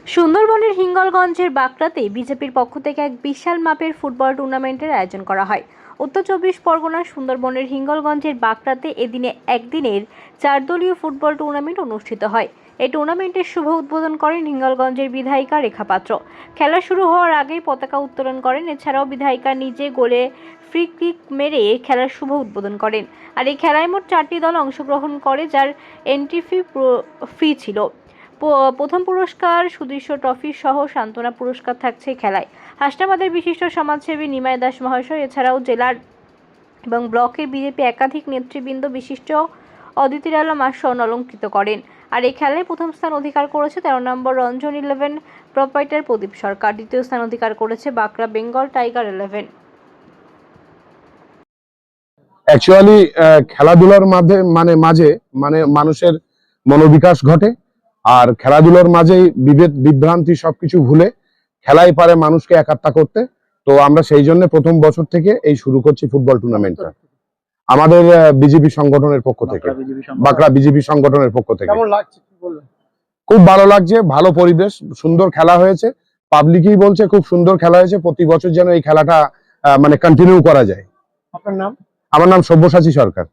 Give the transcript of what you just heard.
সুন্দরবনের হিঙ্গলগঞ্জের বাকড়াতে বিজেপির পক্ষ থেকে এক বিশাল মাপের ফুটবল টুর্নামেন্টের আয়োজন করা হয়। উত্তর চব্বিশ পরগনার সুন্দরবনের হিঙ্গলগঞ্জের বাকড়াতে এদিনে একদিনের 4 দলীয় ফুটবল টুর্নামেন্ট অনুষ্ঠিত হয়। এই টুর্নামেন্টের শুভ উদ্বোধন করেন হিঙ্গলগঞ্জের বিধায়িকা রেখা পাত্র। খেলা শুরু হওয়ার আগেই পতাকা উত্তোলন করেন। এছাড়াও বিধায়িকা নিজে গোলে ফ্রি কিক মেরে খেলার শুভ উদ্বোধন করেন। আর এই খেলায় মোট 4টি দল অংশগ্রহণ করে, যার এন্ট্রি ফ্রি ছিল। প্রথম পুরস্কার সুদৃশ্য ট্রফি সহ সান্ত্বনা পুরস্কার থাকছে খেলায়। হাসনাবাদের বিশিষ্ট সমাজসেবী নিমাই দাস মহাশয় এছাড়াও জেলার এবং ব্লকের বিজেপি একাধিক নেতৃবৃন্দ বিশিষ্ট অদিতির আলম আসন অলঙ্কৃত করেন। আর এই খেলায় প্রথম স্থান অধিকার করেছে 13 নম্বর রঞ্জন 11 প্রোপাইটার প্রদীপ সরকার। দ্বিতীয় স্থান অধিকার করেছে বাঁকড়া বেঙ্গল টাইগার 11। অ্যাকচুয়ালি খেলাধুলার মাঝে মানুষের মনোবিকাশ ঘটে, আর খেলাধুলার মাঝেই বিভেদ বিভ্রান্তি সবকিছু ভুলে খেলাই পারে মানুষকে একাত্তা করতে। তো আমরা সেই জন্য প্রথম বছর থেকে এই শুরু করছি ফুটবল টুর্নামেন্টটা আমাদের বিজেপি সংগঠনের পক্ষ থেকে, বাঁকড়া বিজেপি সংগঠনের পক্ষ থেকে। খুব ভালো লাগছে, ভালো পরিবেশ, সুন্দর খেলা হয়েছে। পাবলিকই বলছে খুব সুন্দর খেলা হয়েছে। প্রতি বছর যেন এই খেলাটা কন্টিনিউ করা যায়। আপনার নাম? আমার নাম সব্যসাচী সরকার।